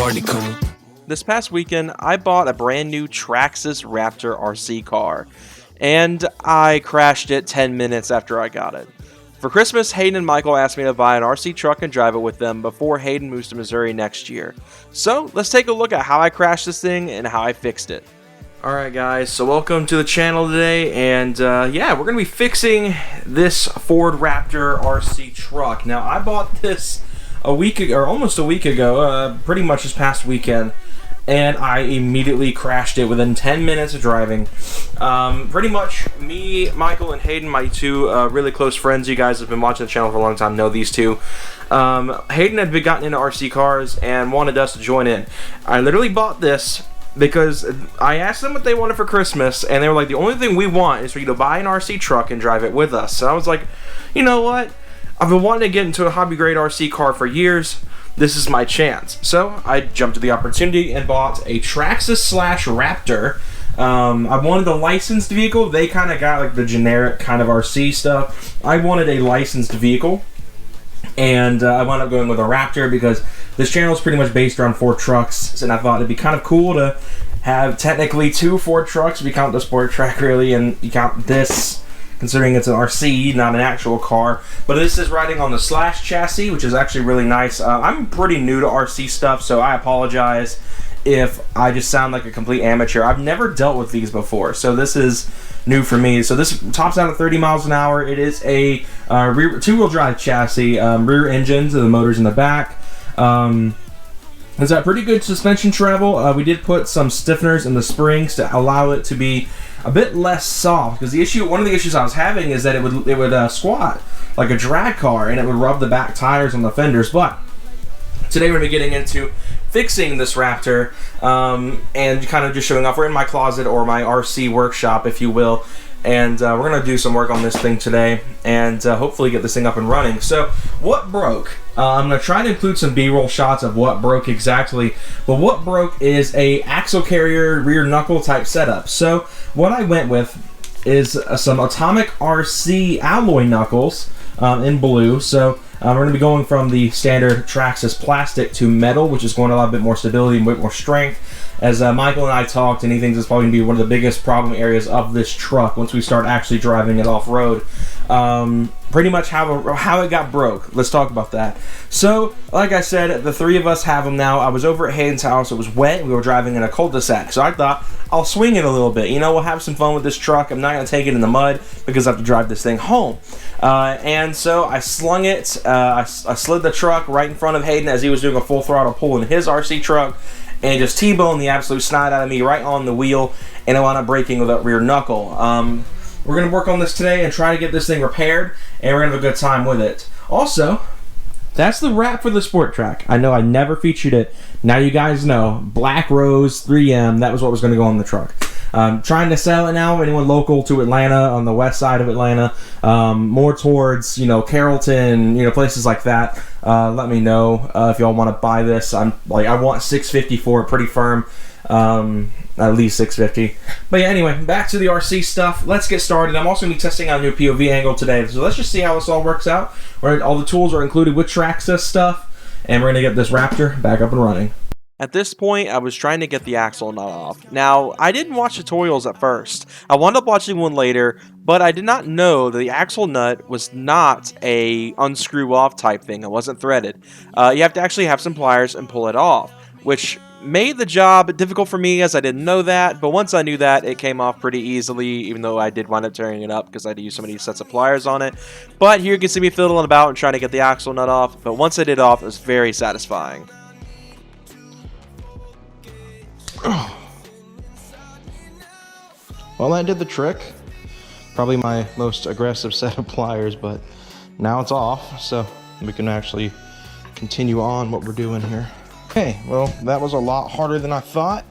party coming. This past weekend, I bought a brand new Traxxas Raptor RC car, and I crashed it 10 minutes after I got it. For Christmas, Hayden and Michael asked me to buy an RC truck and drive it with them before Hayden moves to Missouri next year. So, let's take a look at how I crashed this thing and how I fixed it. Alright guys, so welcome to the channel today, and yeah, we're going to be fixing this Ford Raptor RC truck. Now, I bought this a week ago, or almost a week ago, pretty much this past weekend, and I immediately crashed it within 10 minutes of driving. Pretty much me, Michael, and Hayden, my two really close friends, you guys have been watching the channel for a long time, know these two. Hayden had gotten into RC cars and wanted us to join in. I literally bought this because I asked them what they wanted for Christmas, and they were like, the only thing we want is for you to buy an RC truck and drive it with us. So I was like, you know what? I've been wanting to get into a hobby-grade RC car for years. This is my chance. So I jumped at the opportunity and bought a Traxxas Raptor. I wanted a licensed vehicle. They kind of got like the generic kind of RC stuff. I wanted a licensed vehicle, and I wound up going with a Raptor because this channel is pretty much based around Ford trucks, and I thought it'd be kind of cool to have technically two Ford trucks if you count the Sport Track really, and you count this considering it's an RC, not an actual car. But this is riding on the Slash chassis, which is actually really nice. I'm pretty new to RC stuff, so I apologize if I just sound like a complete amateur. I've never dealt with these before, so this is new for me. So this tops out at 30 miles an hour. It is a two-wheel drive chassis, rear engine, so the motor's in the back. It's got pretty good suspension travel. We did put some stiffeners in the springs to allow it to be a bit less soft, because one of the issues I was having is that it would squat like a drag car, and it would rub the back tires on the fenders. But today we're going to be getting into fixing this Raptor, and kind of just showing off. We're in my closet, or my RC workshop, if you will, and we're going to do some work on this thing today, and hopefully get this thing up and running. So, what broke? I'm going to try to include some B-roll shots of what broke exactly, but what broke is a axle carrier rear knuckle type setup. So, what I went with is some Atomic RC alloy knuckles in blue. So, we're going to be going from the standard Traxxas plastic to metal, which is going to allow a bit more stability and a bit more strength. As Michael and I talked, and he thinks it's probably going to be one of the biggest problem areas of this truck once we start actually driving it off-road. Pretty much how it got broke. Let's talk about that. So, like I said, the three of us have them now. I was over at Hayden's house. It was wet. We were driving in a cul-de-sac. So I thought, I'll swing it a little bit. You know, we'll have some fun with this truck. I'm not going to take it in the mud because I have to drive this thing home. And so I slung it. I slid the truck right in front of Hayden as he was doing a full throttle pull in his RC truck, and just T-boned the absolute snot out of me right on the wheel, and I wound up breaking with that rear knuckle. We're going to work on this today and try to get this thing repaired, and we're going to have a good time with it. Also, that's the wrap for the Sport Track. I know I never featured it. Now you guys know. Black Rose 3M, that was what was going to go on the truck. Trying to sell it now. Anyone local to Atlanta, on the west side of Atlanta, more towards, Carrollton, places like that. Let me know if y'all want to buy this. I want $650 for it, pretty firm. At least $650. But yeah, anyway, back to the RC stuff. Let's get started. I'm also going to be testing out a new POV angle today, so let's just see how this all works out. All the tools are included with Traxxas stuff, and we're going to get this Raptor back up and running. At this point, I was trying to get the axle nut off. Now, I didn't watch tutorials at first. I wound up watching one later, but I did not know that the axle nut was not a unscrew off type thing. It wasn't threaded. You have to actually have some pliers and pull it off, which made the job difficult for me as I didn't know that, but once I knew that, it came off pretty easily, even though I did wind up tearing it up because I had to use so many sets of pliers on it. But here you can see me fiddling about and trying to get the axle nut off, but once I did it off, it was very satisfying. Well, that did the trick. Probably my most aggressive set of pliers, but now it's off, so we can actually continue on what we're doing here. Okay, well, that was a lot harder than I thought,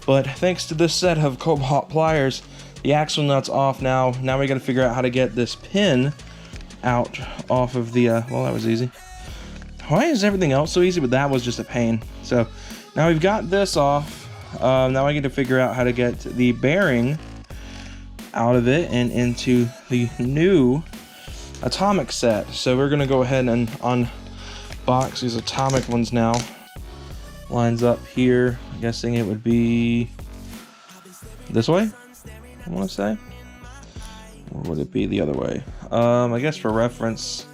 but thanks to this set of Cobalt pliers, the axle nut's off now. Now we gotta figure out how to get this pin out off of the, well, that was easy. Why is everything else so easy, but that was just a pain? So now we've got this off. Now I get to figure out how to get the bearing out of it and into the new Atomic set. So we're gonna go ahead and unbox these Atomic ones now. lines up here. I'm guessing it would be this way, I want to say. Or would it be the other way? I guess for reference,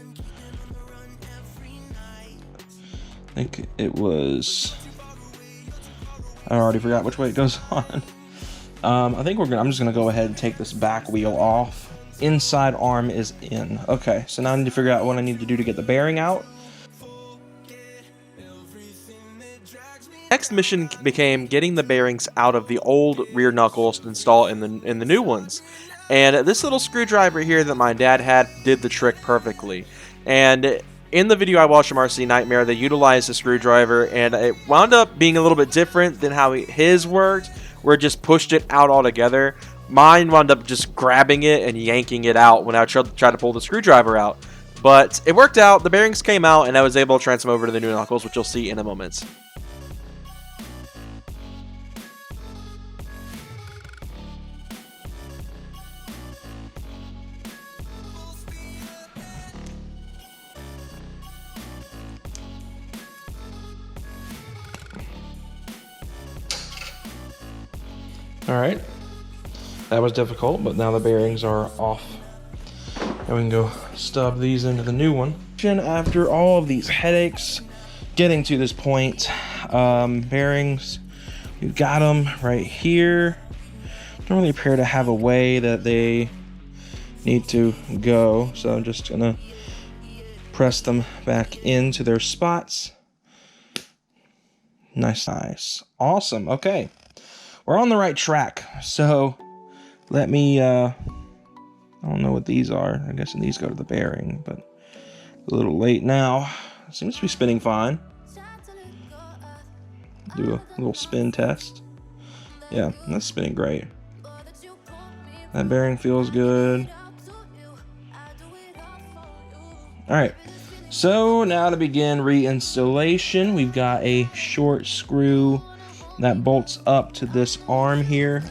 I think it was, I already forgot which way it goes on. I think I'm just gonna go ahead and take this back wheel off. Inside arm is in. Okay, so now I need to figure out what I need to do to get the bearing out. Next mission became getting the bearings out of the old rear knuckles to install in the new ones. And this little screwdriver here that my dad had did the trick perfectly. And in the video I watched from RC Nightmare, they utilized the screwdriver, and it wound up being a little bit different than how his worked, where it just pushed it out altogether. Mine wound up just grabbing it and yanking it out when I tried to pull the screwdriver out. But it worked out, the bearings came out, and I was able to transfer them over to the new knuckles, which you'll see in a moment. Alright, that was difficult, but now the bearings are off. And we can go stub these into the new one. After all of these headaches, getting to this point, bearings, we've got them right here. Don't really appear to have a way that they need to go, so I'm just gonna press them back into their spots. Nice. Awesome, okay. We're on the right track, so let me, I don't know what these are. I guess these go to the bearing, but a little late now. Seems to be spinning fine. Do a little spin test. Yeah, that's spinning great. That bearing feels good. Alright, so now to begin reinstallation, we've got a short screw that bolts up to this arm here.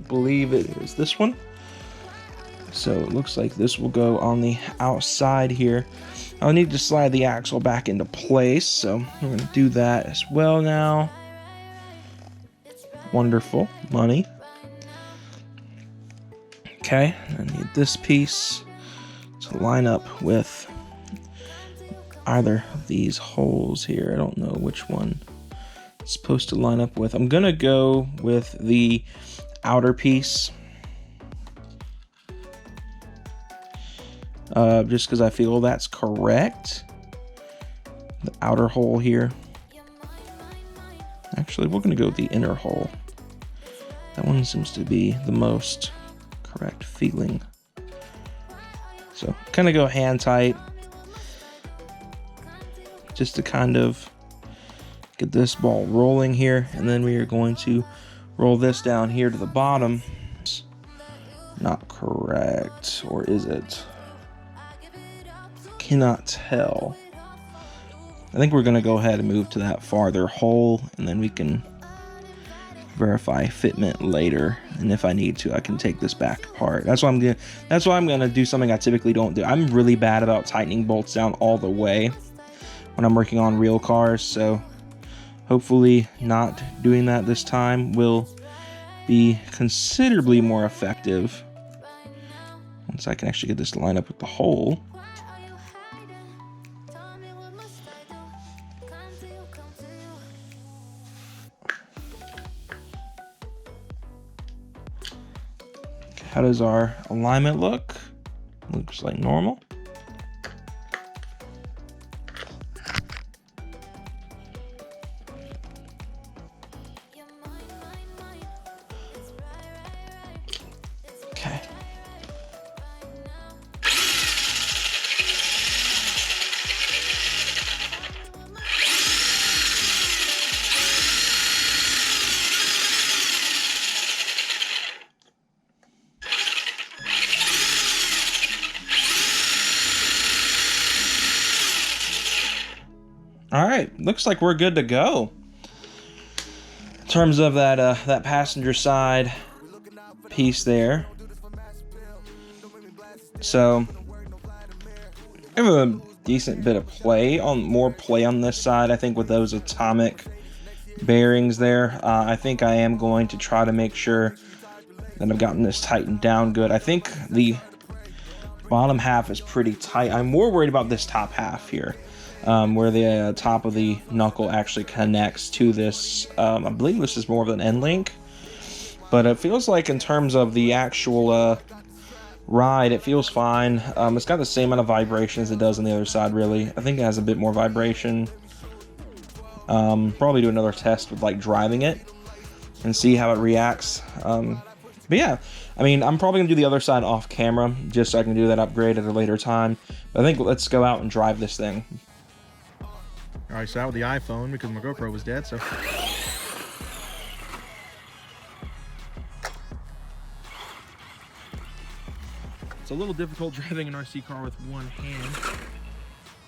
Believe it is this one. So it looks like this will go on the outside here. I'll need to slide the axle back into place, so we're going to do that as well now. Wonderful. Money. Okay, I need this piece to line up with either of these holes here. I don't know which one it's supposed to line up with. I'm gonna go with the outer piece, just because I feel that's correct. The outer hole here. Actually, we're gonna go with the inner hole. That one seems to be the most correct feeling. So kind of go hand tight, just to kind of get this ball rolling here, and then we are going to roll this down here to the bottom. Not correct, or is it? Cannot tell. I think we're going to go ahead and move to that farther hole, and then we can verify fitment later. And if I need to, I can take this back apart. That's why I'm gonna do something I typically don't do. I'm really bad about tightening bolts down all the way when I'm working on real cars, so hopefully not doing that this time will be considerably more effective once I can actually get this to line up with the hole. How does our alignment look? Looks like normal. Okay. All right, looks like we're good to go. In terms of that that passenger side piece there. So I have a decent bit of more play on this side, I think, with those atomic bearings there. I think I am going to try to make sure that I've gotten this tightened down good. I think the bottom half is pretty tight. I'm more worried about this top half here, where the top of the knuckle actually connects to this. I believe this is more of an end link, but it feels like in terms of the actual ride, it feels fine. It's got the same amount of vibration as it does on the other side, really. I think it has a bit more vibration. Probably do another test with like driving it and see how it reacts. But yeah, I mean, I'm probably gonna do the other side off camera just so I can do that upgrade at a later time. But I think let's go out and drive this thing. All right, so out with the iPhone because my GoPro was dead, so. It's a little difficult driving an RC car with one hand.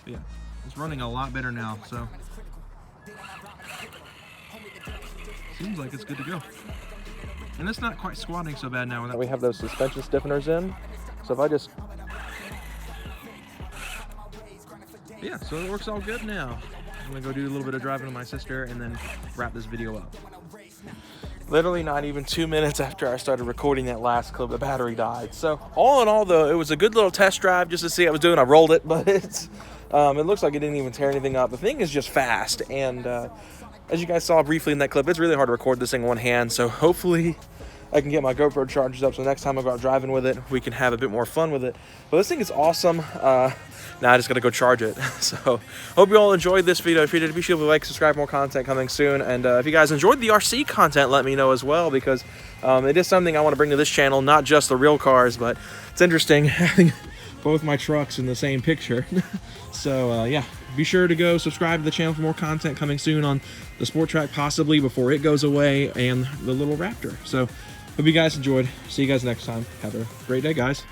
But yeah, it's running a lot better now, so. Seems like it's good to go. And it's not quite squatting so bad now. We have those suspension stiffeners in. So if I just... Yeah, so it works all good now. I'm gonna go do a little bit of driving with my sister and then wrap this video up. Literally not even 2 minutes after I started recording that last clip, the battery died. So all in all, though, it was a good little test drive just to see how I was doing. I rolled it, but it's it looks like it didn't even tear anything up. The thing is just fast, and as you guys saw briefly in that clip, it's really hard to record this thing in one hand. So hopefully I can get my GoPro charged up so next time I go out driving with it, we can have a bit more fun with it. But this thing is awesome. Now I just gotta go charge it. So hope you all enjoyed this video. If you did, be sure to like, subscribe, more content coming soon. And if you guys enjoyed the RC content, let me know as well, because it is something I want to bring to this channel, not just the real cars, but it's interesting having both my trucks in the same picture. So yeah, be sure to go subscribe to the channel for more content coming soon on the Sport Track, possibly before it goes away, and the little Raptor. So hope you guys enjoyed. See you guys next time. Have a great day, guys.